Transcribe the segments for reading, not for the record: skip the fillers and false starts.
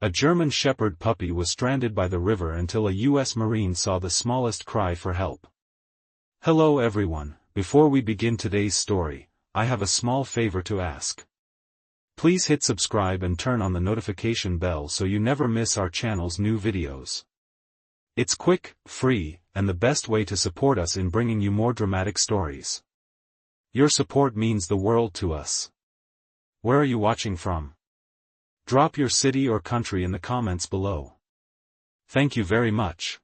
A German Shepherd puppy was stranded by the river until a U.S. Marine saw the smallest cry for help. Hello everyone, before we begin today's story, I have a small favor to ask. Please hit subscribe and turn on the notification bell so you never miss our channel's new videos. It's quick, free, and the best way to support us in bringing you more dramatic stories. Your support means the world to us. Where are you watching from? Drop your city or country in the comments below. Thank you very much.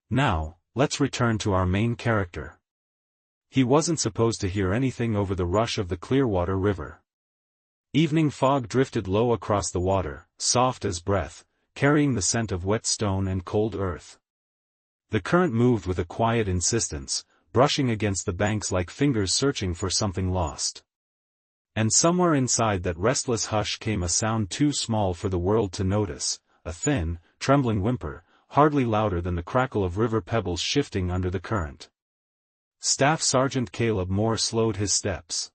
Now, let's return to our main character. He wasn't supposed to hear anything over the rush of the Clearwater River. Evening fog drifted low across the water, soft as breath, carrying the scent of wet stone and cold earth. The current moved with a quiet insistence, brushing against the banks like fingers searching for something lost. And somewhere inside that restless hush came a sound too small for the world to notice, a thin, trembling whimper, hardly louder than the crackle of river pebbles shifting under the current. Staff Sergeant Caleb Moore slowed his steps.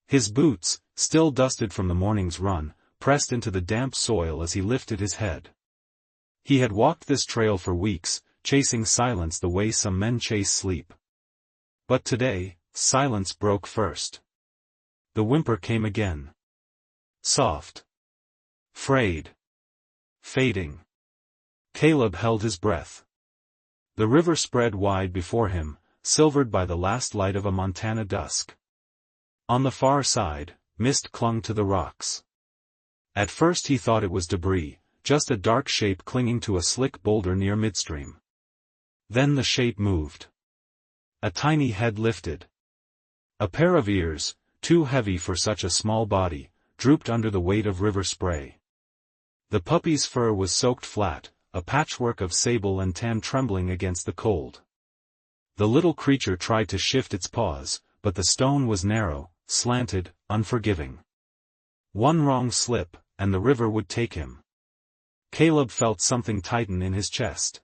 His boots, still dusted from the morning's run, pressed into the damp soil as he lifted his head. He had walked this trail for weeks, chasing silence the way some men chase sleep. But today, silence broke first. The whimper came again. Soft. Frayed. Fading. Caleb held his breath. The river spread wide before him, silvered by the last light of a Montana dusk. On the far side, mist clung to the rocks. At first he thought it was debris, just a dark shape clinging to a slick boulder near midstream. Then the shape moved. A tiny head lifted. A pair of ears, too heavy for such a small body, drooped under the weight of river spray. The puppy's fur was soaked flat, a patchwork of sable and tan trembling against the cold. The little creature tried to shift its paws, but the stone was narrow, slanted, unforgiving. One wrong slip, and the river would take him. Caleb felt something tighten in his chest.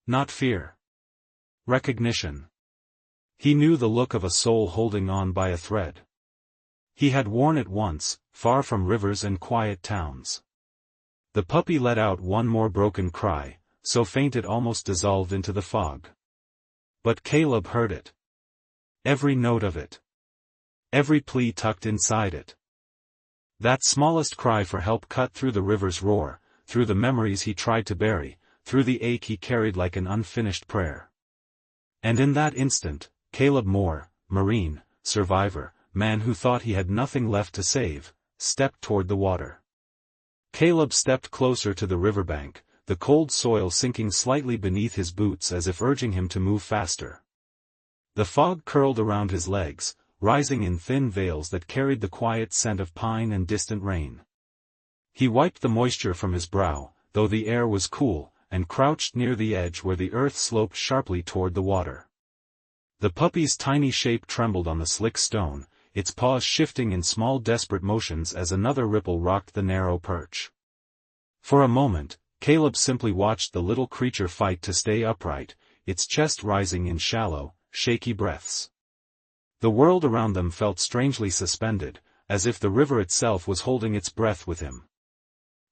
Not fear. Recognition. He knew the look of a soul holding on by a thread. He had worn it once, far from rivers and quiet towns. The puppy let out one more broken cry, so faint it almost dissolved into the fog. But Caleb heard it. Every note of it. Every plea tucked inside it. That smallest cry for help cut through the river's roar, through the memories he tried to bury, through the ache he carried like an unfinished prayer. And in that instant, Caleb Moore, Marine, survivor, man who thought he had nothing left to save, stepped toward the water. Caleb stepped closer to the riverbank, the cold soil sinking slightly beneath his boots as if urging him to move faster. The fog curled around his legs, rising in thin veils that carried the quiet scent of pine and distant rain. He wiped the moisture from his brow, though the air was cool, and crouched near the edge where the earth sloped sharply toward the water. The puppy's tiny shape trembled on the slick stone, its paws shifting in small desperate motions as another ripple rocked the narrow perch. For a moment, Caleb simply watched the little creature fight to stay upright, its chest rising in shallow, shaky breaths. The world around them felt strangely suspended, as if the river itself was holding its breath with him.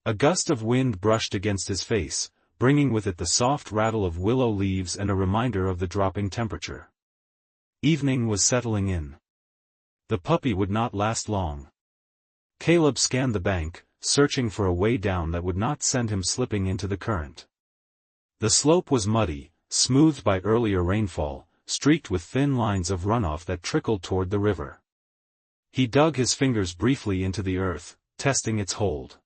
A gust of wind brushed against his face, bringing with it the soft rattle of willow leaves and a reminder of the dropping temperature. Evening was settling in. The puppy would not last long. Caleb scanned the bank, searching for a way down that would not send him slipping into the current. The slope was muddy, smoothed by earlier rainfall, streaked with thin lines of runoff that trickled toward the river. He dug his fingers briefly into the earth, testing its hold.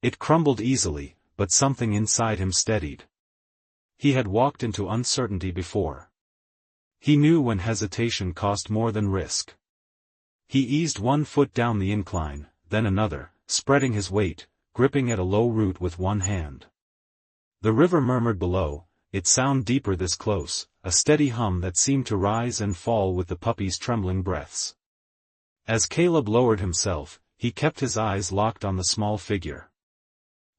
It crumbled easily, but something inside him steadied. He had walked into uncertainty before. He knew when hesitation cost more than risk. He eased one foot down the incline, then another, spreading his weight, gripping at a low root with one hand. The river murmured below, its sound deeper this close, a steady hum that seemed to rise and fall with the puppy's trembling breaths. As Caleb lowered himself, he kept his eyes locked on the small figure.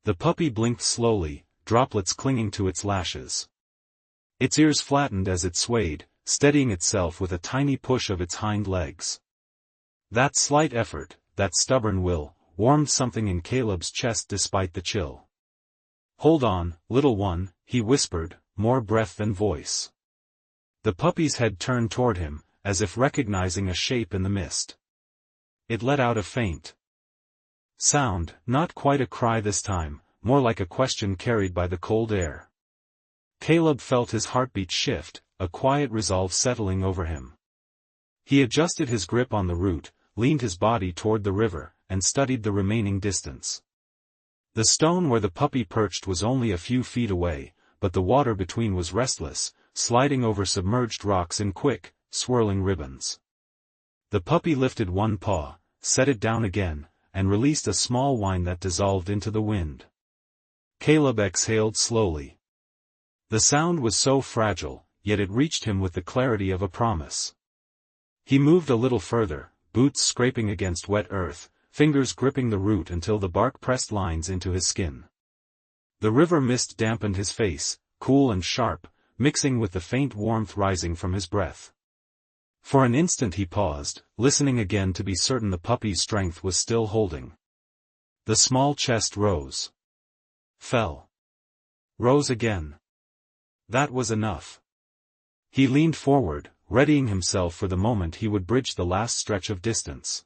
The puppy blinked slowly, droplets clinging to its lashes. Its ears flattened as it swayed, steadying itself with a tiny push of its hind legs. That slight effort, that stubborn will, warmed something in Caleb's chest despite the chill. "Hold on, little one," he whispered, more breath than voice. The puppy's head turned toward him, as if recognizing a shape in the mist. It let out a faint sound, not quite a cry this time, more like a question carried by the cold air. Caleb felt his heartbeat shift, a quiet resolve settling over him. He adjusted his grip on the root, leaned his body toward the river, and studied the remaining distance. The stone where the puppy perched was only a few feet away, but the water between was restless, sliding over submerged rocks in quick, swirling ribbons. The puppy lifted one paw, set it down again, and released a small whine that dissolved into the wind. Caleb exhaled slowly. The sound was so fragile, yet it reached him with the clarity of a promise. He moved a little further, boots scraping against wet earth, fingers gripping the root until the bark pressed lines into his skin. The river mist dampened his face, cool and sharp, mixing with the faint warmth rising from his breath. For an instant he paused, listening again to be certain the puppy's strength was still holding. The small chest rose. Fell. Rose again. That was enough. He leaned forward, readying himself for the moment he would bridge the last stretch of distance.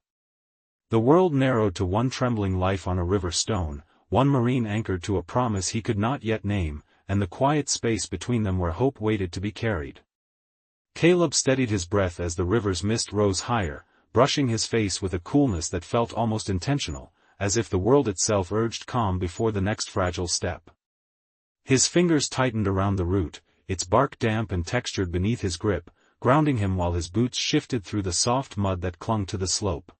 The world narrowed to one trembling life on a river stone, one marine anchored to a promise he could not yet name, and the quiet space between them where hope waited to be carried. Caleb steadied his breath as the river's mist rose higher, brushing his face with a coolness that felt almost intentional, as if the world itself urged calm before the next fragile step. His fingers tightened around the root, its bark damp and textured beneath his grip, grounding him while his boots shifted through the soft mud that clung to the slope.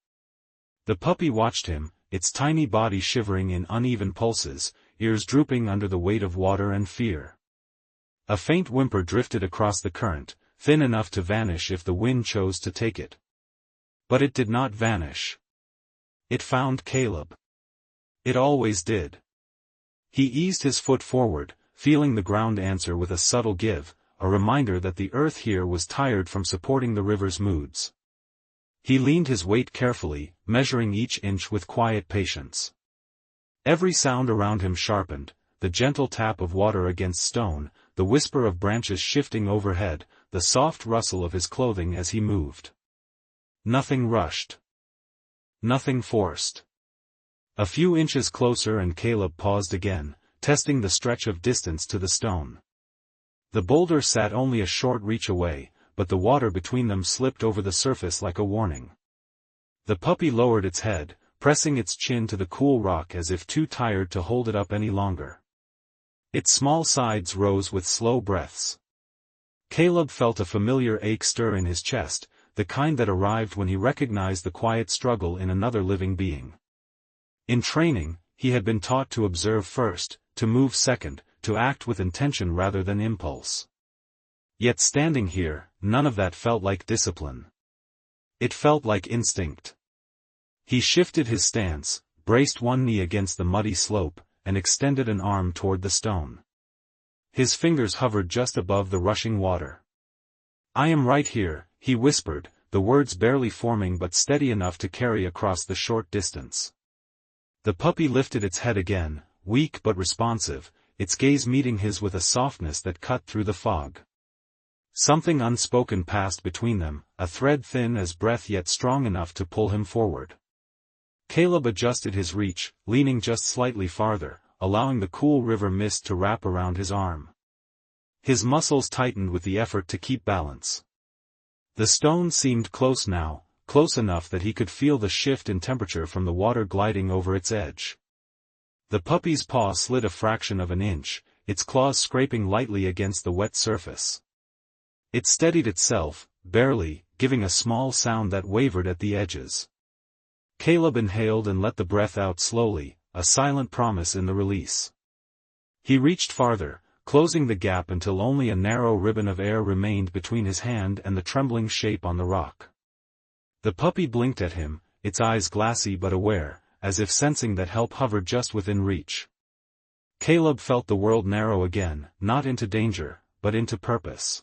The puppy watched him, its tiny body shivering in uneven pulses, ears drooping under the weight of water and fear. A faint whimper drifted across the current, thin enough to vanish if the wind chose to take it. But it did not vanish. It found Caleb. It always did. He eased his foot forward, feeling the ground answer with a subtle give, a reminder that the earth here was tired from supporting the river's moods. He leaned his weight carefully, measuring each inch with quiet patience. Every sound around him sharpened, the gentle tap of water against stone, the whisper of branches shifting overhead, the soft rustle of his clothing as he moved. Nothing rushed. Nothing forced. A few inches closer and Caleb paused again, testing the stretch of distance to the stone. The boulder sat only a short reach away, but the water between them slipped over the surface like a warning. The puppy lowered its head, pressing its chin to the cool rock as if too tired to hold it up any longer. Its small sides rose with slow breaths. Caleb felt a familiar ache stir in his chest, the kind that arrived when he recognized the quiet struggle in another living being. In training, he had been taught to observe first, to move second, to act with intention rather than impulse. Yet standing here, none of that felt like discipline. It felt like instinct. He shifted his stance, braced one knee against the muddy slope, and extended an arm toward the stone. His fingers hovered just above the rushing water. "I am right here," he whispered, the words barely forming but steady enough to carry across the short distance. The puppy lifted its head again, weak but responsive, its gaze meeting his with a softness that cut through the fog. Something unspoken passed between them, a thread thin as breath yet strong enough to pull him forward. Caleb adjusted his reach, leaning just slightly farther, allowing the cool river mist to wrap around his arm. His muscles tightened with the effort to keep balance. The stone seemed close now, close enough that he could feel the shift in temperature from the water gliding over its edge. The puppy's paw slid a fraction of an inch, its claws scraping lightly against the wet surface. It steadied itself, barely, giving a small sound that wavered at the edges. Caleb inhaled and let the breath out slowly, a silent promise in the release. He reached farther, closing the gap until only a narrow ribbon of air remained between his hand and the trembling shape on the rock. The puppy blinked at him, its eyes glassy but aware, as if sensing that help hovered just within reach. Caleb felt the world narrow again, not into danger, but into purpose.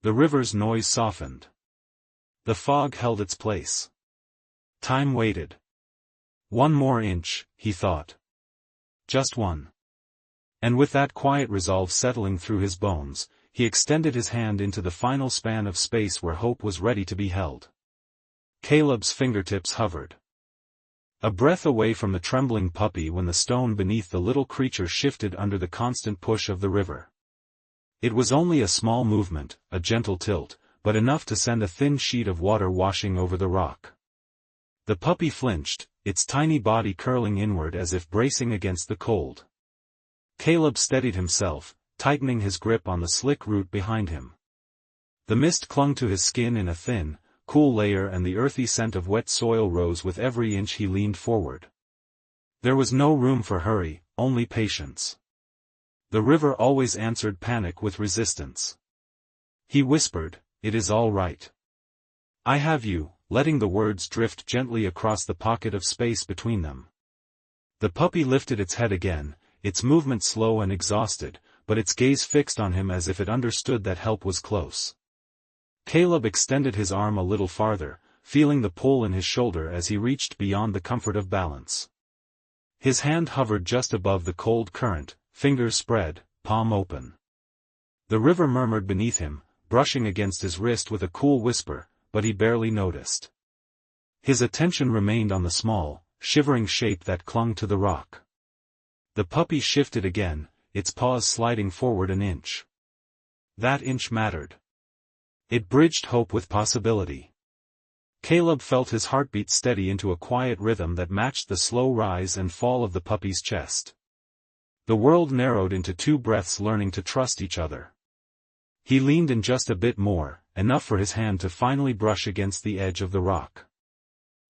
The river's noise softened. The fog held its place. Time waited. One more inch, he thought. Just one. And with that quiet resolve settling through his bones, he extended his hand into the final span of space where hope was ready to be held. Caleb's fingertips hovered. A breath away from the trembling puppy when the stone beneath the little creature shifted under the constant push of the river. It was only a small movement, a gentle tilt, but enough to send a thin sheet of water washing over the rock. The puppy flinched, its tiny body curling inward as if bracing against the cold. Caleb steadied himself, tightening his grip on the slick root behind him. The mist clung to his skin in a thin, cool layer and the earthy scent of wet soil rose with every inch he leaned forward. There was no room for hurry, only patience. The river always answered panic with resistance. He whispered, "It is all right. I have you," letting the words drift gently across the pocket of space between them. The puppy lifted its head again, its movement slow and exhausted, but its gaze fixed on him as if it understood that help was close. Caleb extended his arm a little farther, feeling the pull in his shoulder as he reached beyond the comfort of balance. His hand hovered just above the cold current, fingers spread, palm open. The river murmured beneath him, brushing against his wrist with a cool whisper, but he barely noticed. His attention remained on the small, shivering shape that clung to the rock. The puppy shifted again, its paws sliding forward an inch. That inch mattered. It bridged hope with possibility. Caleb felt his heartbeat steady into a quiet rhythm that matched the slow rise and fall of the puppy's chest. The world narrowed into two breaths, learning to trust each other. He leaned in just a bit more, enough for his hand to finally brush against the edge of the rock.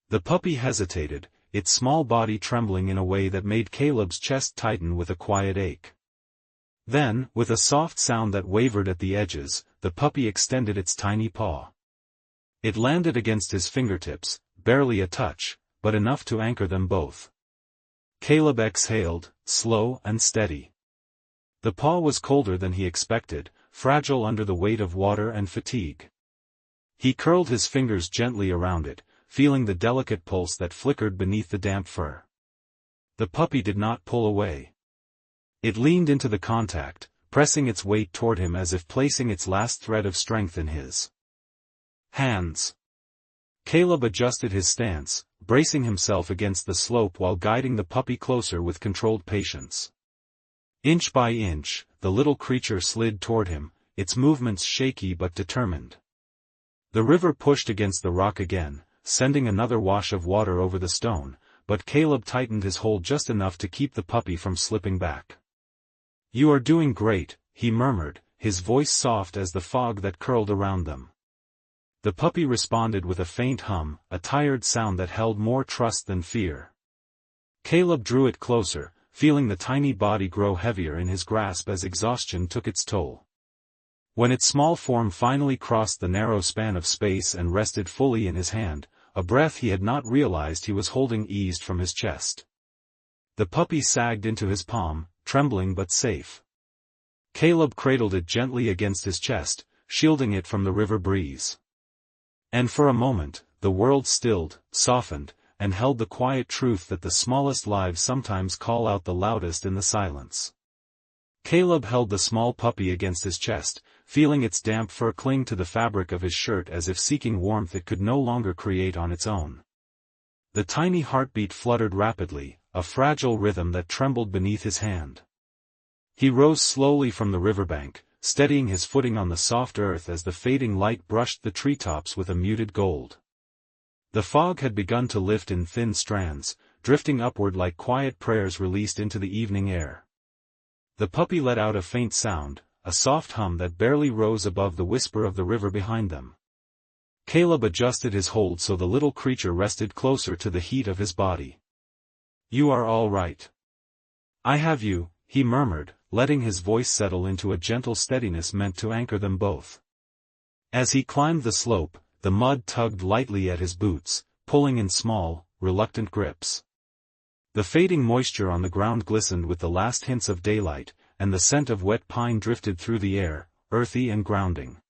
The puppy hesitated, its small body trembling in a way that made Caleb's chest tighten with a quiet ache. Then, with a soft sound that wavered at the edges, the puppy extended its tiny paw. It landed against his fingertips, barely a touch, but enough to anchor them both. Caleb exhaled, slow and steady. The paw was colder than he expected, fragile under the weight of water and fatigue. He curled his fingers gently around it, feeling the delicate pulse that flickered beneath the damp fur. The puppy did not pull away. It leaned into the contact, pressing its weight toward him as if placing its last thread of strength in his hands. Caleb adjusted his stance, bracing himself against the slope while guiding the puppy closer with controlled patience. Inch by inch, the little creature slid toward him, its movements shaky but determined. The river pushed against the rock again, sending another wash of water over the stone, but Caleb tightened his hold just enough to keep the puppy from slipping back. "You are doing great," he murmured, his voice soft as the fog that curled around them. The puppy responded with a faint hum, a tired sound that held more trust than fear. Caleb drew it closer, feeling the tiny body grow heavier in his grasp as exhaustion took its toll. When its small form finally crossed the narrow span of space and rested fully in his hand, a breath he had not realized he was holding eased from his chest. The puppy sagged into his palm, trembling but safe. Caleb cradled it gently against his chest, shielding it from the river breeze. And for a moment, the world stilled, softened, and held the quiet truth that the smallest lives sometimes call out the loudest in the silence. Caleb held the small puppy against his chest, feeling its damp fur cling to the fabric of his shirt as if seeking warmth it could no longer create on its own. The tiny heartbeat fluttered rapidly, a fragile rhythm that trembled beneath his hand. He rose slowly from the riverbank, steadying his footing on the soft earth as the fading light brushed the treetops with a muted gold. The fog had begun to lift in thin strands, drifting upward like quiet prayers released into the evening air. The puppy let out a faint sound, a soft hum that barely rose above the whisper of the river behind them. Caleb adjusted his hold so the little creature rested closer to the heat of his body. "You are all right. I have you," he murmured, letting his voice settle into a gentle steadiness meant to anchor them both. As he climbed the slope, the mud tugged lightly at his boots, pulling in small, reluctant grips. The fading moisture on the ground glistened with the last hints of daylight, and the scent of wet pine drifted through the air, earthy and grounding.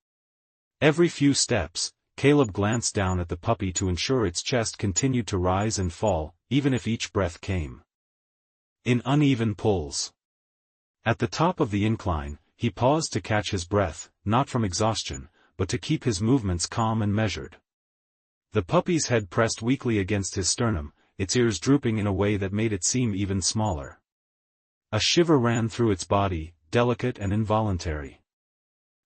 Every few steps, Caleb glanced down at the puppy to ensure its chest continued to rise and fall, even if each breath came in uneven pulls. At the top of the incline, he paused to catch his breath, not from exhaustion, but to keep his movements calm and measured. The puppy's head pressed weakly against his sternum, its ears drooping in a way that made it seem even smaller. A shiver ran through its body, delicate and involuntary.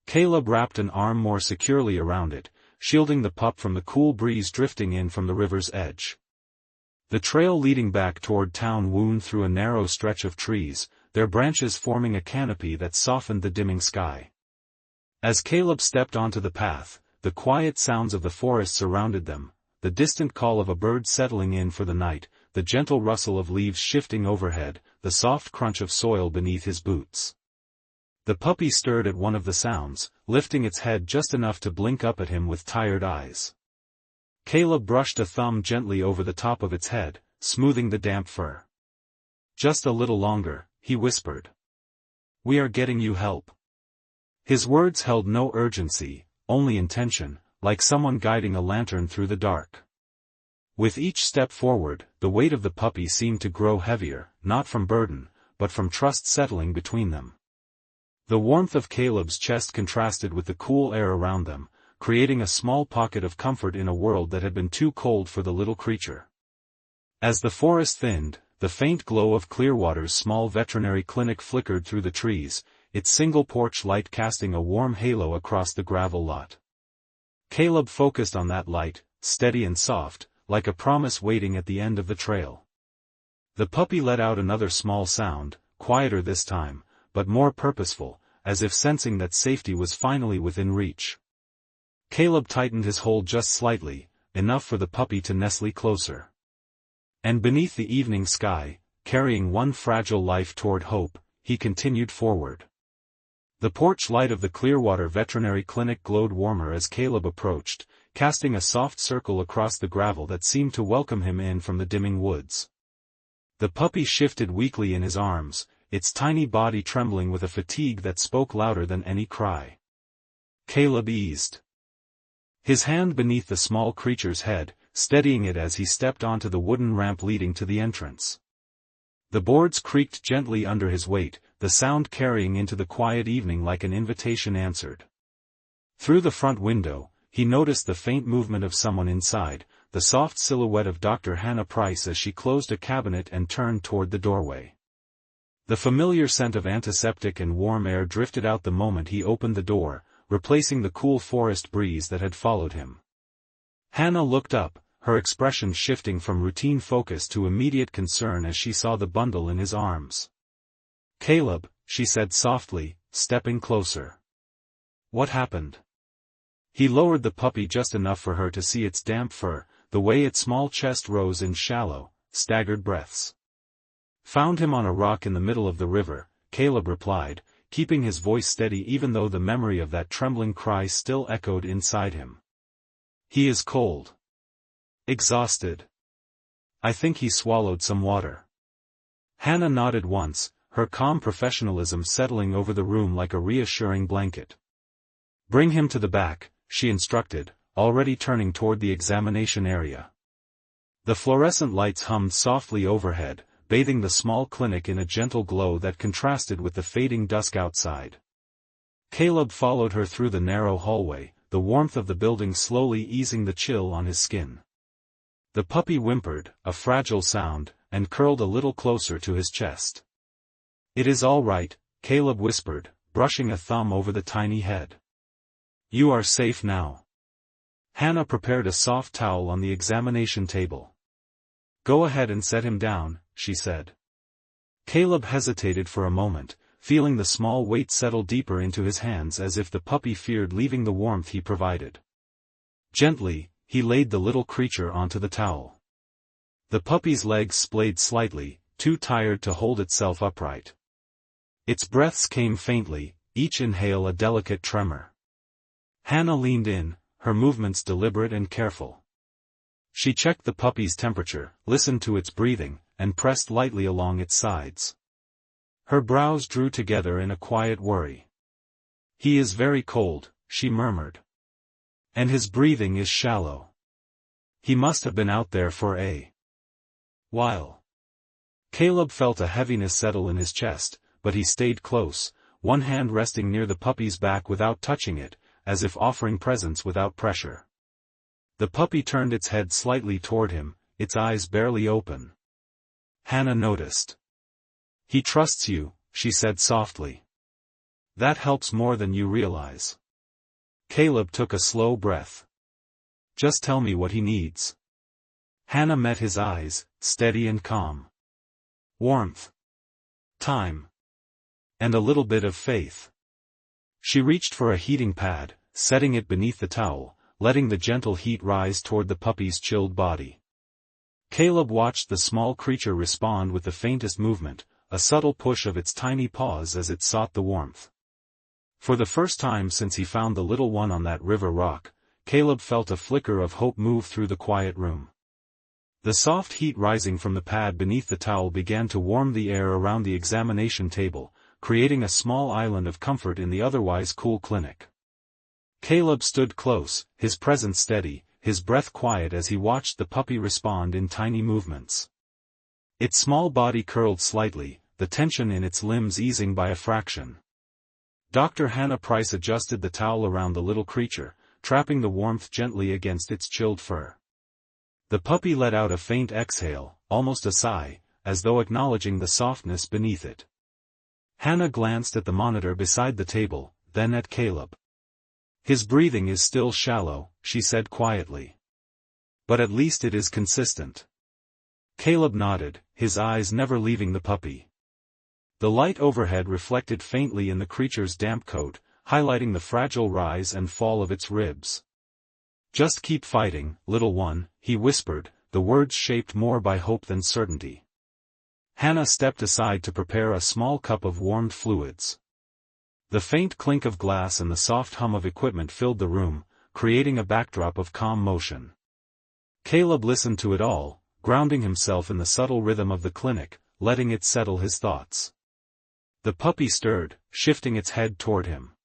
Caleb wrapped an arm more securely around it, shielding the pup from the cool breeze drifting in from the river's edge. The trail leading back toward town wound through a narrow stretch of trees, their branches forming a canopy that softened the dimming sky. As Caleb stepped onto the path, the quiet sounds of the forest surrounded them, the distant call of a bird settling in for the night, the gentle rustle of leaves shifting overhead, the soft crunch of soil beneath his boots. The puppy stirred at one of the sounds, lifting its head just enough to blink up at him with tired eyes. Caleb brushed a thumb gently over the top of its head, smoothing the damp fur. "Just a little longer," he whispered. "We are getting you help." His words held no urgency, only intention, like someone guiding a lantern through the dark. With each step forward, the weight of the puppy seemed to grow heavier, not from burden, but from trust settling between them. The warmth of Caleb's chest contrasted with the cool air around them, creating a small pocket of comfort in a world that had been too cold for the little creature. As the forest thinned, the faint glow of Clearwater's small veterinary clinic flickered through the trees, its single porch light casting a warm halo across the gravel lot. Caleb focused on that light, steady and soft, like a promise waiting at the end of the trail. The puppy let out another small sound, quieter this time, but more purposeful, as if sensing that safety was finally within reach. Caleb tightened his hold just slightly, enough for the puppy to nestle closer. And beneath the evening sky, carrying one fragile life toward hope, he continued forward. The porch light of the Clearwater Veterinary Clinic glowed warmer as Caleb approached, casting a soft circle across the gravel that seemed to welcome him in from the dimming woods. The puppy shifted weakly in his arms, its tiny body trembling with a fatigue that spoke louder than any cry. Caleb eased his hand beneath the small creature's head, steadying it as he stepped onto the wooden ramp leading to the entrance. The boards creaked gently under his weight, the sound carrying into the quiet evening like an invitation answered. Through the front window, he noticed the faint movement of someone inside, the soft silhouette of Dr. Hannah Price as she closed a cabinet and turned toward the doorway. The familiar scent of antiseptic and warm air drifted out the moment he opened the door, replacing the cool forest breeze that had followed him. Hannah looked up, her expression shifting from routine focus to immediate concern as she saw the bundle in his arms. "Caleb," she said softly, stepping closer. "What happened?" He lowered the puppy just enough for her to see its damp fur, the way its small chest rose in shallow, staggered breaths. "Found him on a rock in the middle of the river," Caleb replied, keeping his voice steady even though the memory of that trembling cry still echoed inside him. "He is cold. Exhausted. I think he swallowed some water." Hannah nodded once, her calm professionalism settling over the room like a reassuring blanket. "Bring him to the back," she instructed, already turning toward the examination area. The fluorescent lights hummed softly overhead, bathing the small clinic in a gentle glow that contrasted with the fading dusk outside. Caleb followed her through the narrow hallway, the warmth of the building slowly easing the chill on his skin. The puppy whimpered, a fragile sound, and curled a little closer to his chest. "It is all right," Caleb whispered, brushing a thumb over the tiny head. "You are safe now." Hannah prepared a soft towel on the examination table. "Go ahead and set him down," she said. Caleb hesitated for a moment, feeling the small weight settle deeper into his hands as if the puppy feared leaving the warmth he provided. Gently, he laid the little creature onto the towel. The puppy's legs splayed slightly, too tired to hold itself upright. Its breaths came faintly, each inhale a delicate tremor. Hannah leaned in, her movements deliberate and careful. She checked the puppy's temperature, listened to its breathing, and pressed lightly along its sides. Her brows drew together in a quiet worry. "He is very cold," she murmured. "And his breathing is shallow. He must have been out there for a While Caleb felt a heaviness settle in his chest, but he stayed close, one hand resting near the puppy's back without touching it, as if offering presence without pressure. The puppy turned its head slightly toward him, its eyes barely open. Hannah noticed. "He trusts you," she said softly. "That helps more than you realize." Caleb took a slow breath. "Just tell me what he needs." Hannah met his eyes, steady and calm. "Warmth. Time. And a little bit of faith." She reached for a heating pad, setting it beneath the towel, letting the gentle heat rise toward the puppy's chilled body. Caleb watched the small creature respond with the faintest movement, a subtle push of its tiny paws as it sought the warmth. For the first time since he found the little one on that river rock, Caleb felt a flicker of hope move through the quiet room. The soft heat rising from the pad beneath the towel began to warm the air around the examination table, creating a small island of comfort in the otherwise cool clinic. Caleb stood close, his presence steady, his breath quiet as he watched the puppy respond in tiny movements. Its small body curled slightly, the tension in its limbs easing by a fraction. Dr. Hannah Price adjusted the towel around the little creature, trapping the warmth gently against its chilled fur. The puppy let out a faint exhale, almost a sigh, as though acknowledging the softness beneath it. Hannah glanced at the monitor beside the table, then at Caleb. "His breathing is still shallow," she said quietly. "But at least it is consistent." Caleb nodded, his eyes never leaving the puppy. The light overhead reflected faintly in the creature's damp coat, highlighting the fragile rise and fall of its ribs. "Just keep fighting, little one," he whispered, the words shaped more by hope than certainty. Hannah stepped aside to prepare a small cup of warmed fluids. The faint clink of glass and the soft hum of equipment filled the room, creating a backdrop of calm motion. Caleb listened to it all, grounding himself in the subtle rhythm of the clinic, letting it settle his thoughts. The puppy stirred, shifting its head toward him.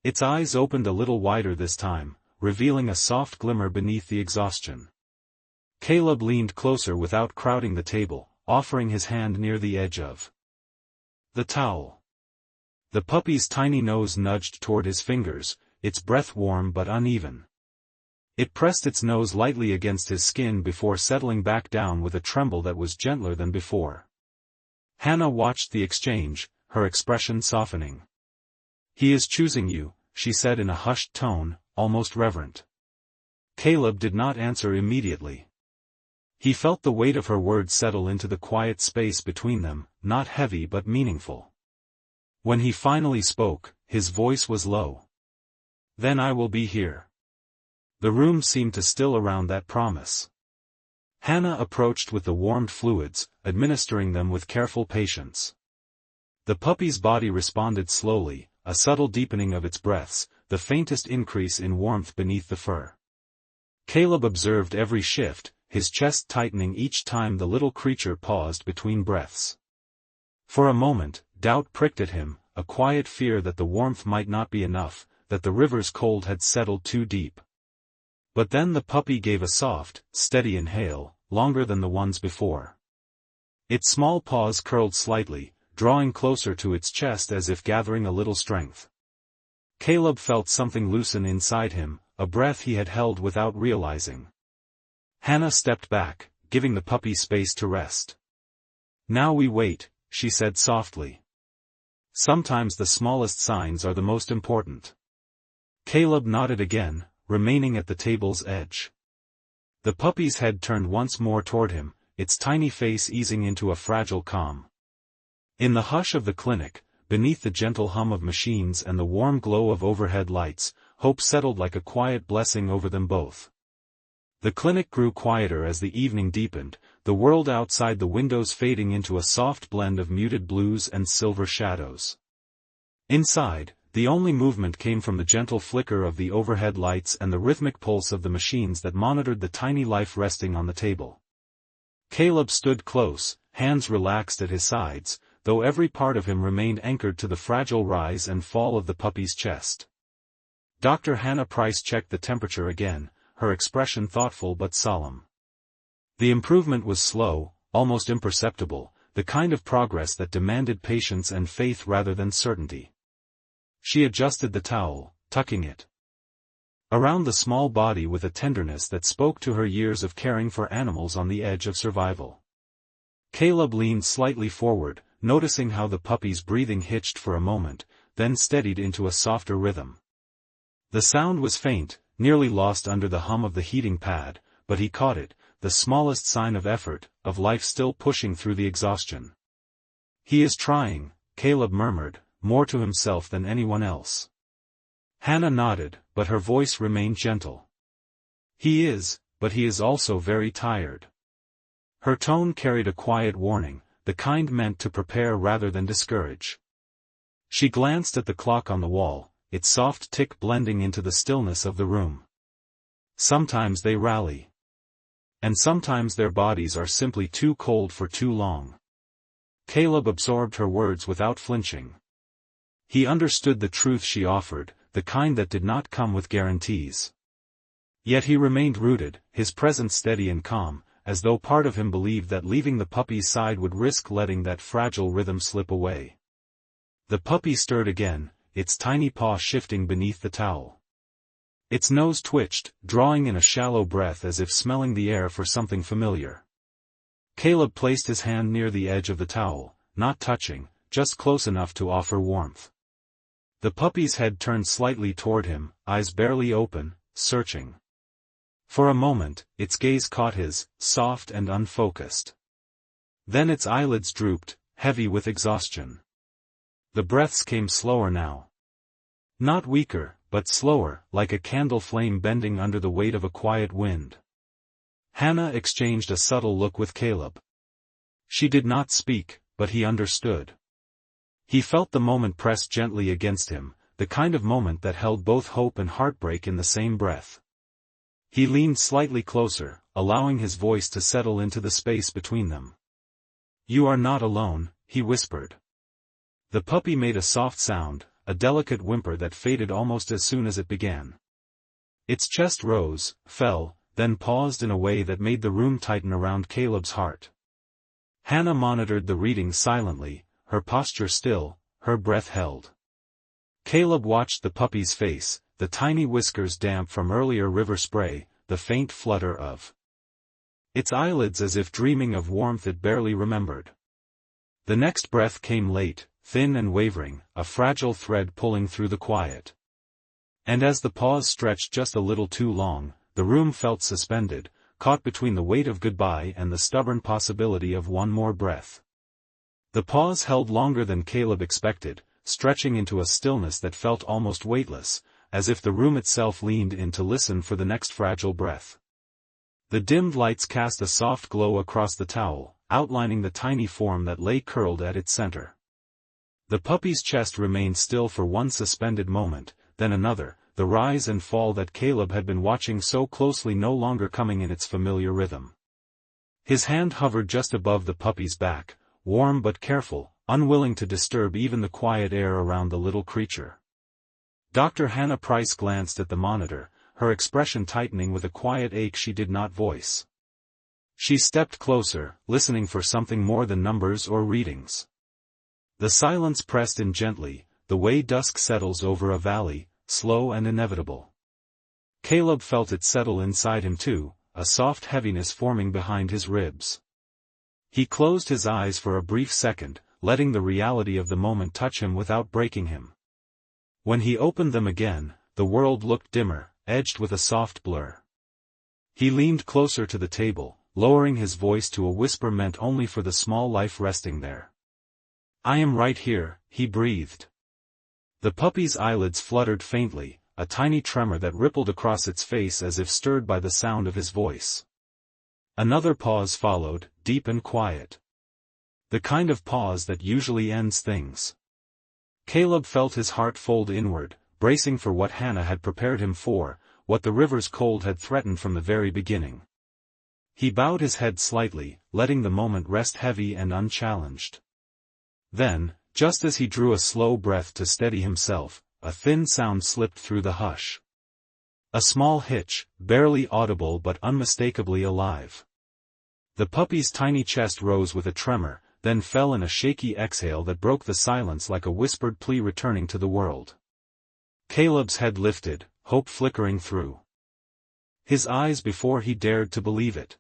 Its eyes opened a little wider this time, revealing a soft glimmer beneath the exhaustion. Caleb leaned closer without crowding the table, offering his hand near the edge of the towel. The puppy's tiny nose nudged toward his fingers, its breath warm but uneven. It pressed its nose lightly against his skin before settling back down with a tremble that was gentler than before. Hannah watched the exchange, her expression softening. "He is choosing you," she said in a hushed tone, almost reverent. Caleb did not answer immediately. He felt the weight of her words settle into the quiet space between them, not heavy but meaningful. When he finally spoke, his voice was low. "Then I will be here." The room seemed to still around that promise. Hannah approached with the warmed fluids, administering them with careful patience. The puppy's body responded slowly, a subtle deepening of its breaths, the faintest increase in warmth beneath the fur. Caleb observed every shift, his chest tightening each time the little creature paused between breaths. For a moment, doubt pricked at him, a quiet fear that the warmth might not be enough, that the river's cold had settled too deep. But then the puppy gave a soft, steady inhale, longer than the ones before. Its small paws curled slightly, drawing closer to its chest as if gathering a little strength. Caleb felt something loosen inside him, a breath he had held without realizing. Hannah stepped back, giving the puppy space to rest. "Now we wait," she said softly. "Sometimes the smallest signs are the most important." Caleb nodded again, remaining at the table's edge. The puppy's head turned once more toward him, its tiny face easing into a fragile calm. In the hush of the clinic, beneath the gentle hum of machines and the warm glow of overhead lights, hope settled like a quiet blessing over them both. The clinic grew quieter as the evening deepened, the world outside the windows fading into a soft blend of muted blues and silver shadows. Inside, the only movement came from the gentle flicker of the overhead lights and the rhythmic pulse of the machines that monitored the tiny life resting on the table. Caleb stood close, hands relaxed at his sides, though every part of him remained anchored to the fragile rise and fall of the puppy's chest. Dr. Hannah Price checked the temperature again, her expression thoughtful but solemn. The improvement was slow, almost imperceptible, the kind of progress that demanded patience and faith rather than certainty. She adjusted the towel, tucking it around the small body with a tenderness that spoke to her years of caring for animals on the edge of survival. Caleb leaned slightly forward, noticing how the puppy's breathing hitched for a moment, then steadied into a softer rhythm. The sound was faint, nearly lost under the hum of the heating pad, but he caught it, the smallest sign of effort, of life still pushing through the exhaustion. "He is trying," Caleb murmured, more to himself than anyone else. Hannah nodded, but her voice remained gentle. "He is, but he is also very tired." Her tone carried a quiet warning, the kind meant to prepare rather than discourage. She glanced at the clock on the wall, its soft tick blending into the stillness of the room. Sometimes they rally. And sometimes their bodies are simply too cold for too long. Caleb absorbed her words without flinching. He understood the truth she offered, the kind that did not come with guarantees. Yet he remained rooted, his presence steady and calm, as though part of him believed that leaving the puppy's side would risk letting that fragile rhythm slip away. The puppy stirred again, its tiny paw shifting beneath the towel. Its nose twitched, drawing in a shallow breath as if smelling the air for something familiar. Caleb placed his hand near the edge of the towel, not touching, just close enough to offer warmth. The puppy's head turned slightly toward him, eyes barely open, searching. For a moment, its gaze caught his, soft and unfocused. Then its eyelids drooped, heavy with exhaustion. The breaths came slower now. Not weaker, but slower, like a candle flame bending under the weight of a quiet wind. Hannah exchanged a subtle look with Caleb. She did not speak, but he understood. He felt the moment press gently against him, the kind of moment that held both hope and heartbreak in the same breath. He leaned slightly closer, allowing his voice to settle into the space between them. "You are not alone," he whispered. The puppy made a soft sound, a delicate whimper that faded almost as soon as it began. Its chest rose, fell, then paused in a way that made the room tighten around Caleb's heart. Hannah monitored the reading silently, her posture still, her breath held. Caleb watched the puppy's face, the tiny whiskers damp from earlier river spray, the faint flutter of its eyelids as if dreaming of warmth it barely remembered. The next breath came late, thin and wavering, a fragile thread pulling through the quiet. And as the pause stretched just a little too long, the room felt suspended, caught between the weight of goodbye and the stubborn possibility of one more breath. The pause held longer than Caleb expected, stretching into a stillness that felt almost weightless, as if the room itself leaned in to listen for the next fragile breath. The dimmed lights cast a soft glow across the towel, outlining the tiny form that lay curled at its center. The puppy's chest remained still for one suspended moment, then another, the rise and fall that Caleb had been watching so closely no longer coming in its familiar rhythm. His hand hovered just above the puppy's back, warm but careful, unwilling to disturb even the quiet air around the little creature. Dr. Hannah Price glanced at the monitor, her expression tightening with a quiet ache she did not voice. She stepped closer, listening for something more than numbers or readings. The silence pressed in gently, the way dusk settles over a valley, slow and inevitable. Caleb felt it settle inside him too, a soft heaviness forming behind his ribs. He closed his eyes for a brief second, letting the reality of the moment touch him without breaking him. When he opened them again, the world looked dimmer, edged with a soft blur. He leaned closer to the table, lowering his voice to a whisper meant only for the small life resting there. "I am right here," he breathed. The puppy's eyelids fluttered faintly, a tiny tremor that rippled across its face as if stirred by the sound of his voice. Another pause followed, deep and quiet. The kind of pause that usually ends things. Caleb felt his heart fold inward, bracing for what Hannah had prepared him for, what the river's cold had threatened from the very beginning. He bowed his head slightly, letting the moment rest heavy and unchallenged. Then, just as he drew a slow breath to steady himself, a thin sound slipped through the hush. A small hitch, barely audible but unmistakably alive. The puppy's tiny chest rose with a tremor, then fell in a shaky exhale that broke the silence like a whispered plea returning to the world. Caleb's head lifted, hope flickering through his eyes before he dared to believe it.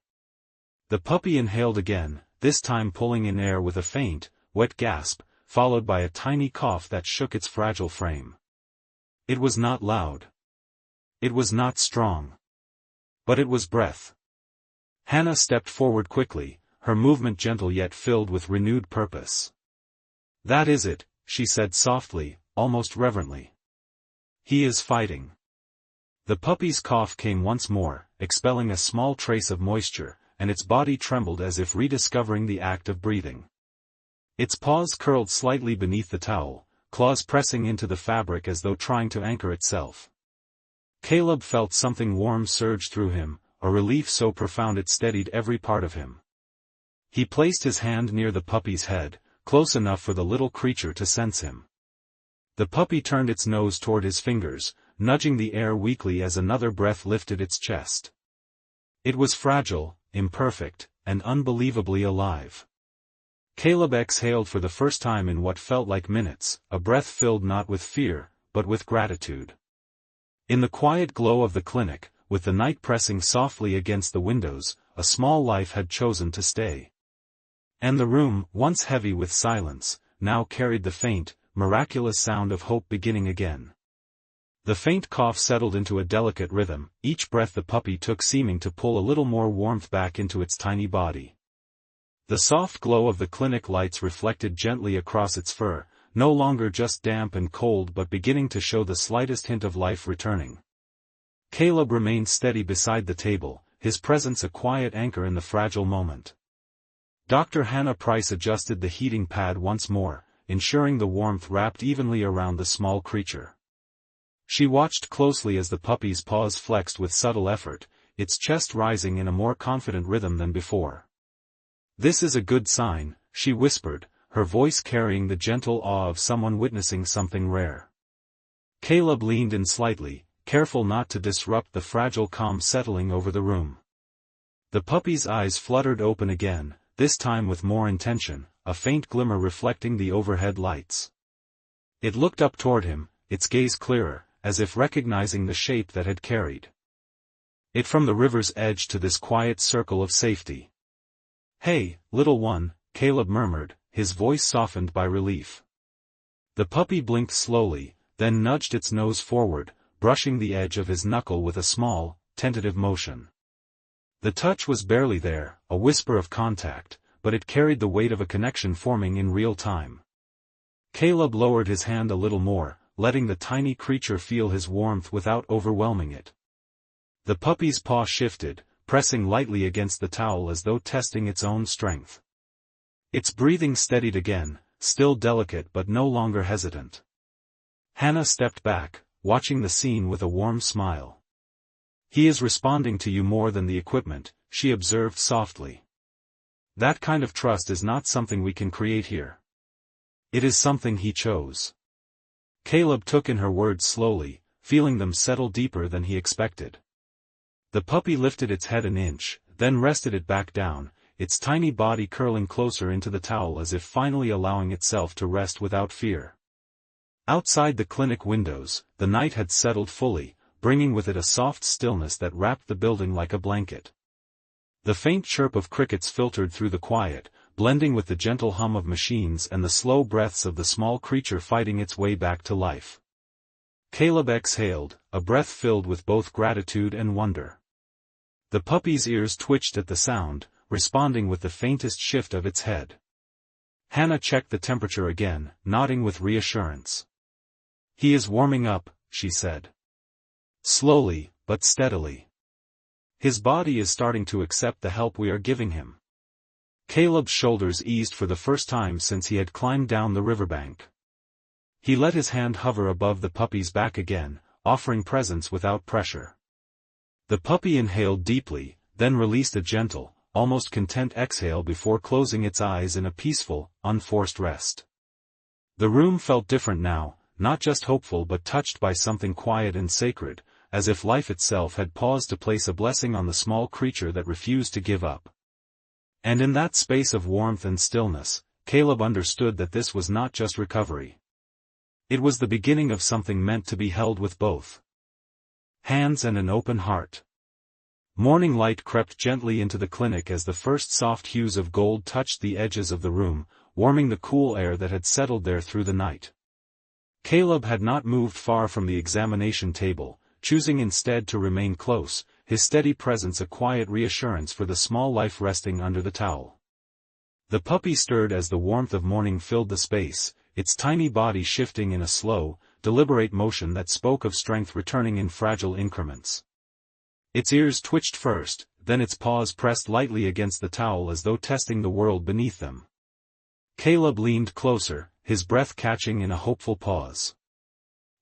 The puppy inhaled again, this time pulling in air with a faint, wet gasp, followed by a tiny cough that shook its fragile frame. It was not loud. It was not strong. But it was breath. Hannah stepped forward quickly, her movement gentle yet filled with renewed purpose. "That is it," she said softly, almost reverently. "He is fighting." The puppy's cough came once more, expelling a small trace of moisture, and its body trembled as if rediscovering the act of breathing. Its paws curled slightly beneath the towel, claws pressing into the fabric as though trying to anchor itself. Caleb felt something warm surge through him, a relief so profound it steadied every part of him. He placed his hand near the puppy's head, close enough for the little creature to sense him. The puppy turned its nose toward his fingers, nudging the air weakly as another breath lifted its chest. It was fragile, imperfect, and unbelievably alive. Caleb exhaled for the first time in what felt like minutes, a breath filled not with fear, but with gratitude. In the quiet glow of the clinic, with the night pressing softly against the windows, a small life had chosen to stay. And the room, once heavy with silence, now carried the faint, miraculous sound of hope beginning again. The faint cough settled into a delicate rhythm, each breath the puppy took seeming to pull a little more warmth back into its tiny body. The soft glow of the clinic lights reflected gently across its fur, no longer just damp and cold but beginning to show the slightest hint of life returning. Caleb remained steady beside the table, his presence a quiet anchor in the fragile moment. Dr. Hannah Price adjusted the heating pad once more, ensuring the warmth wrapped evenly around the small creature. She watched closely as the puppy's paws flexed with subtle effort, its chest rising in a more confident rhythm than before. "This is a good sign," she whispered, her voice carrying the gentle awe of someone witnessing something rare. Caleb leaned in slightly, careful not to disrupt the fragile calm settling over the room. The puppy's eyes fluttered open again, this time with more intention, a faint glimmer reflecting the overhead lights. It looked up toward him, its gaze clearer, as if recognizing the shape that had carried it from the river's edge to this quiet circle of safety. "Hey, little one," Caleb murmured, his voice softened by relief. The puppy blinked slowly, then nudged its nose forward, brushing the edge of his knuckle with a small, tentative motion. The touch was barely there, a whisper of contact, but it carried the weight of a connection forming in real time. Caleb lowered his hand a little more, letting the tiny creature feel his warmth without overwhelming it. The puppy's paw shifted, pressing lightly against the towel as though testing its own strength. Its breathing steadied again, still delicate but no longer hesitant. Hannah stepped back, watching the scene with a warm smile. "He is responding to you more than the equipment," she observed softly. "That kind of trust is not something we can create here. It is something he chose." Caleb took in her words slowly, feeling them settle deeper than he expected. The puppy lifted its head an inch, then rested it back down, its tiny body curling closer into the towel as if finally allowing itself to rest without fear. Outside the clinic windows, the night had settled fully, bringing with it a soft stillness that wrapped the building like a blanket. The faint chirp of crickets filtered through the quiet, blending with the gentle hum of machines and the slow breaths of the small creature fighting its way back to life. Caleb exhaled, a breath filled with both gratitude and wonder. The puppy's ears twitched at the sound, responding with the faintest shift of its head. Hannah checked the temperature again, nodding with reassurance. "He is warming up," she said. "Slowly, but steadily. His body is starting to accept the help we are giving him." Caleb's shoulders eased for the first time since he had climbed down the riverbank. He let his hand hover above the puppy's back again, offering presence without pressure. The puppy inhaled deeply, then released a gentle, almost content exhale before closing its eyes in a peaceful, unforced rest. The room felt different now, not just hopeful but touched by something quiet and sacred, as if life itself had paused to place a blessing on the small creature that refused to give up. And in that space of warmth and stillness, Caleb understood that this was not just recovery. It was the beginning of something meant to be held with both hands and an open heart. Morning light crept gently into the clinic as the first soft hues of gold touched the edges of the room, warming the cool air that had settled there through the night. Caleb had not moved far from the examination table, choosing instead to remain close, his steady presence a quiet reassurance for the small life resting under the towel. The puppy stirred as the warmth of morning filled the space, its tiny body shifting in a slow, deliberate motion that spoke of strength returning in fragile increments. Its ears twitched first, then its paws pressed lightly against the towel as though testing the world beneath them. Caleb leaned closer, his breath catching in a hopeful pause.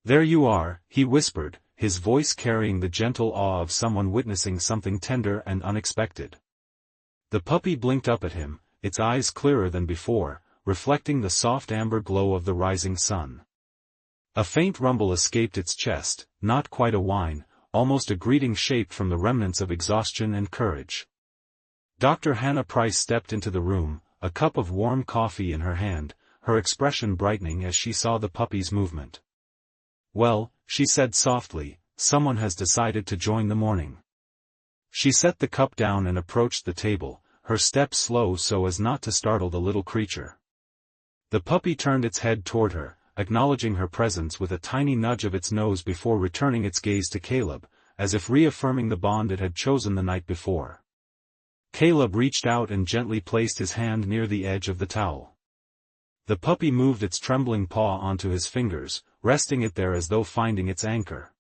"There you are," he whispered, his voice carrying the gentle awe of someone witnessing something tender and unexpected. The puppy blinked up at him, its eyes clearer than before, reflecting the soft amber glow of the rising sun. A faint rumble escaped its chest, not quite a whine, almost a greeting shaped from the remnants of exhaustion and courage. Dr. Hannah Price stepped into the room, a cup of warm coffee in her hand, her expression brightening as she saw the puppy's movement. "Well," she said softly, "someone has decided to join the morning." She set the cup down and approached the table, her step slow so as not to startle the little creature. The puppy turned its head toward her, acknowledging her presence with a tiny nudge of its nose before returning its gaze to Caleb, as if reaffirming the bond it had chosen the night before. Caleb reached out and gently placed his hand near the edge of the towel. The puppy moved its trembling paw onto his fingers, resting it there as though finding its anchor.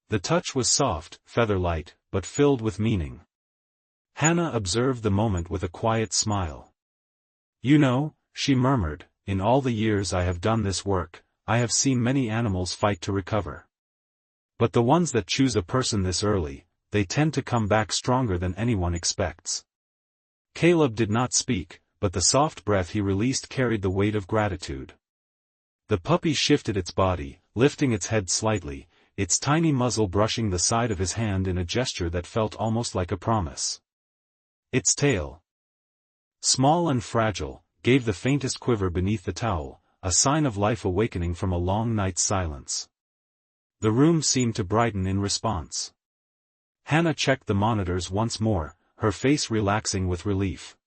The touch was soft, feather-light, but filled with meaning. Hannah observed the moment with a quiet smile. "You know," she murmured, "in all the years I have done this work, I have seen many animals fight to recover. But the ones that choose a person this early, they tend to come back stronger than anyone expects." Caleb did not speak, but the soft breath he released carried the weight of gratitude. The puppy shifted its body, lifting its head slightly, its tiny muzzle brushing the side of his hand in a gesture that felt almost like a promise. Its tail, small and fragile, gave the faintest quiver beneath the towel, a sign of life awakening from a long night's silence. The room seemed to brighten in response. Hannah checked the monitors once more, her face relaxing with relief.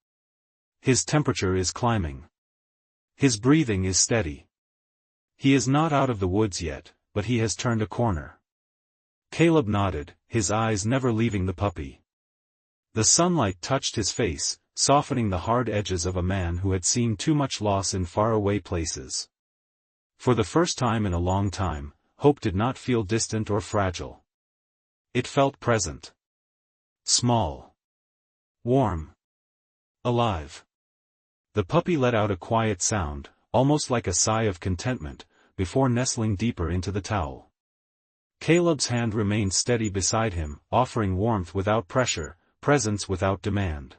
"His temperature is climbing. His breathing is steady. He is not out of the woods yet, but he has turned a corner." Caleb nodded, his eyes never leaving the puppy. The sunlight touched his face, softening the hard edges of a man who had seen too much loss in faraway places. For the first time in a long time, hope did not feel distant or fragile. It felt present. Small. Warm. Alive. The puppy let out a quiet sound, almost like a sigh of contentment, before nestling deeper into the towel. Caleb's hand remained steady beside him, offering warmth without pressure, presence without demand.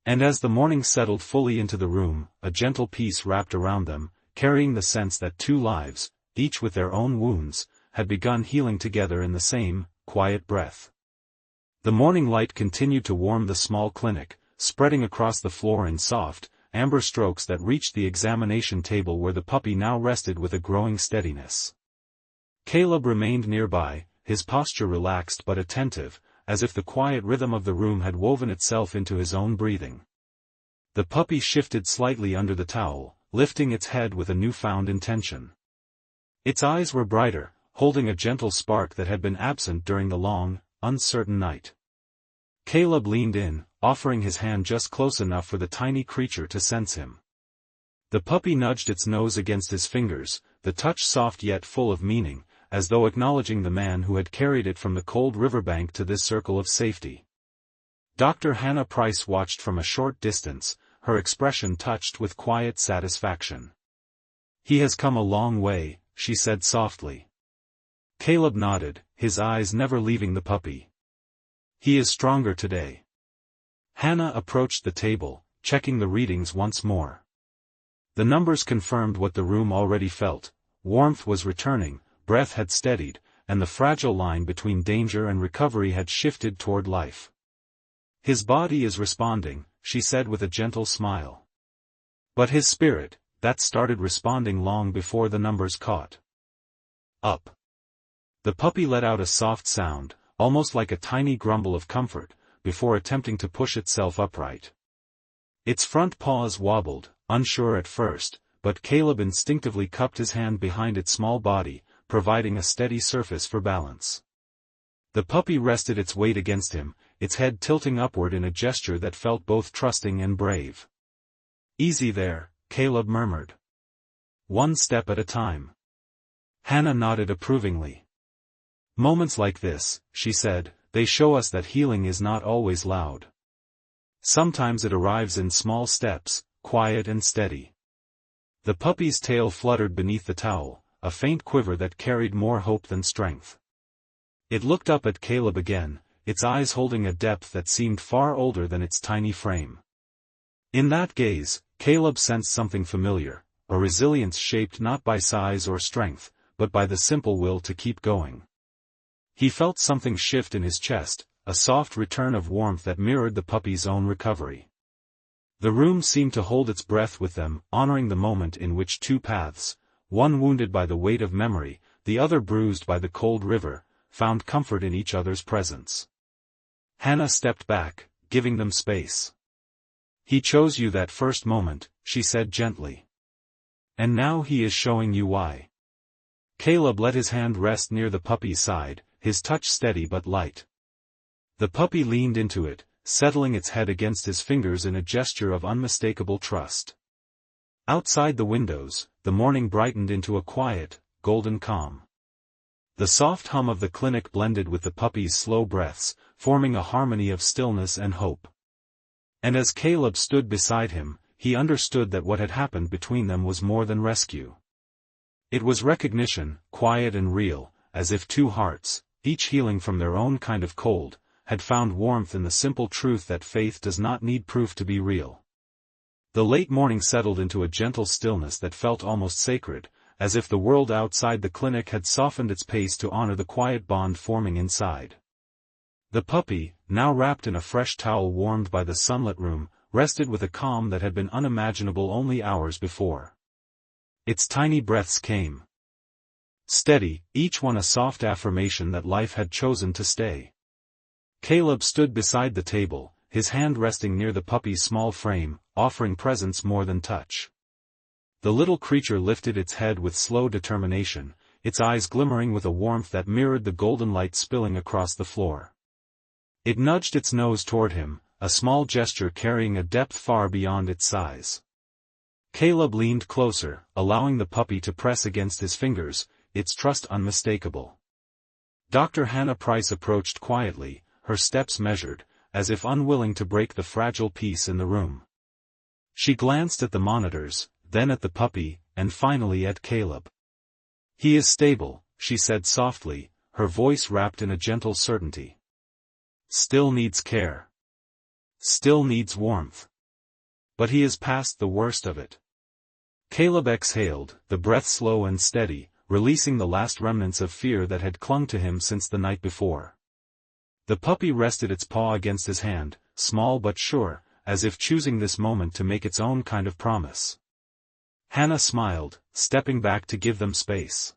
And as the morning settled fully into the room, a gentle peace wrapped around them, carrying the sense that two lives, each with their own wounds, had begun healing together in the same, quiet breath. The morning light continued to warm the small clinic, spreading across the floor in soft, amber strokes that reached the examination table where the puppy now rested with a growing steadiness. Caleb remained nearby, his posture relaxed but attentive, as if the quiet rhythm of the room had woven itself into his own breathing. The puppy shifted slightly under the towel, lifting its head with a newfound intention. Its eyes were brighter, holding a gentle spark that had been absent during the long, uncertain night. Caleb leaned in, offering his hand just close enough for the tiny creature to sense him. The puppy nudged its nose against his fingers, the touch soft yet full of meaning, as though acknowledging the man who had carried it from the cold riverbank to this circle of safety. Dr. Hannah Price watched from a short distance, her expression touched with quiet satisfaction. "He has come a long way," she said softly. Caleb nodded, his eyes never leaving the puppy. "He is stronger today." Hannah approached the table, checking the readings once more. The numbers confirmed what the room already felt: warmth was returning, breath had steadied, and the fragile line between danger and recovery had shifted toward life. "His body is responding," she said with a gentle smile. But his spirit, that started responding long before the numbers caught up. The puppy let out a soft sound, almost like a tiny grumble of comfort, before attempting to push itself upright. Its front paws wobbled, unsure at first, but Caleb instinctively cupped his hand behind its small body, providing a steady surface for balance. The puppy rested its weight against him, its head tilting upward in a gesture that felt both trusting and brave. "Easy there," Caleb murmured. "One step at a time." Hannah nodded approvingly. "Moments like this," she said, "they show us that healing is not always loud. Sometimes it arrives in small steps, quiet and steady." The puppy's tail fluttered beneath the towel, a faint quiver that carried more hope than strength. It looked up at Caleb again, its eyes holding a depth that seemed far older than its tiny frame. In that gaze, Caleb sensed something familiar, a resilience shaped not by size or strength, but by the simple will to keep going. He felt something shift in his chest, a soft return of warmth that mirrored the puppy's own recovery. The room seemed to hold its breath with them, honoring the moment in which two paths, one wounded by the weight of memory, the other bruised by the cold river, found comfort in each other's presence. Hannah stepped back, giving them space. "He chose you that first moment," she said gently. "And now he is showing you why." Caleb let his hand rest near the puppy's side, his touch steady but light. The puppy leaned into it, settling its head against his fingers in a gesture of unmistakable trust. Outside the windows, the morning brightened into a quiet, golden calm. The soft hum of the clinic blended with the puppy's slow breaths, forming a harmony of stillness and hope. And as Caleb stood beside him, he understood that what had happened between them was more than rescue. It was recognition, quiet and real, as if two hearts, each healing from their own kind of cold, had found warmth in the simple truth that faith does not need proof to be real. The late morning settled into a gentle stillness that felt almost sacred, as if the world outside the clinic had softened its pace to honor the quiet bond forming inside. The puppy, now wrapped in a fresh towel warmed by the sunlit room, rested with a calm that had been unimaginable only hours before. Its tiny breaths came steady, each one a soft affirmation that life had chosen to stay. Caleb stood beside the table, his hand resting near the puppy's small frame, offering presence more than touch. The little creature lifted its head with slow determination, its eyes glimmering with a warmth that mirrored the golden light spilling across the floor. It nudged its nose toward him, a small gesture carrying a depth far beyond its size. Caleb leaned closer, allowing the puppy to press against his fingers, its trust unmistakable. Dr. Hannah Price approached quietly, her steps measured, as if unwilling to break the fragile peace in the room. She glanced at the monitors, then at the puppy, and finally at Caleb. "He is stable," she said softly, her voice wrapped in a gentle certainty. "Still needs care. Still needs warmth. But he is past the worst of it." Caleb exhaled, the breath slow and steady, releasing the last remnants of fear that had clung to him since the night before. The puppy rested its paw against his hand, small but sure, as if choosing this moment to make its own kind of promise. Hannah smiled, stepping back to give them space.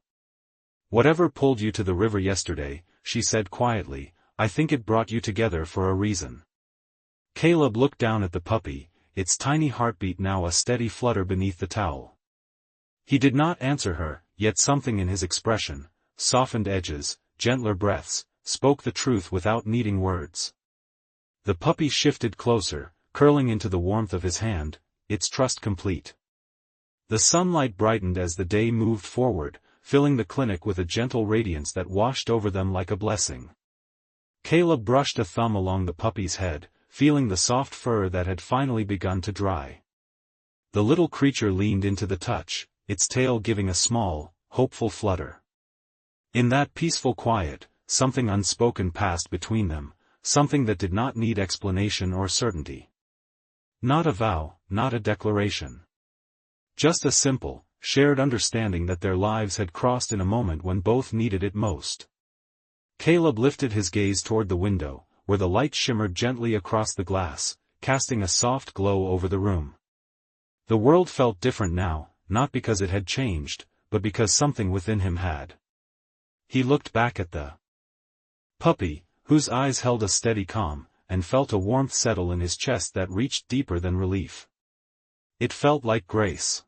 "Whatever pulled you to the river yesterday," she said quietly, "I think it brought you together for a reason." Caleb looked down at the puppy, its tiny heartbeat now a steady flutter beneath the towel. He did not answer her, yet something in his expression, softened edges, gentler breaths, spoke the truth without needing words. The puppy shifted closer, curling into the warmth of his hand, its trust complete. The sunlight brightened as the day moved forward, filling the clinic with a gentle radiance that washed over them like a blessing. Caleb brushed a thumb along the puppy's head, feeling the soft fur that had finally begun to dry. The little creature leaned into the touch, its tail giving a small, hopeful flutter. In that peaceful quiet, something unspoken passed between them, something that did not need explanation or certainty. Not a vow, not a declaration. Just a simple, shared understanding that their lives had crossed in a moment when both needed it most. Caleb lifted his gaze toward the window, where the light shimmered gently across the glass, casting a soft glow over the room. The world felt different now, not because it had changed, but because something within him had. He looked back at the puppy, whose eyes held a steady calm, and felt a warmth settle in his chest that reached deeper than relief. It felt like grace.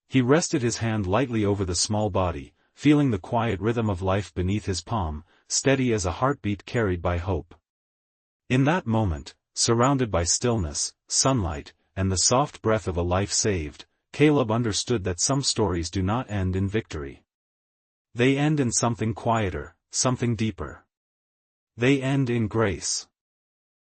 He rested his hand lightly over the small body, feeling the quiet rhythm of life beneath his palm, steady as a heartbeat carried by hope. In that moment, surrounded by stillness, sunlight, and the soft breath of a life saved, Caleb understood that some stories do not end in victory. They end in something quieter, something deeper. They end in grace.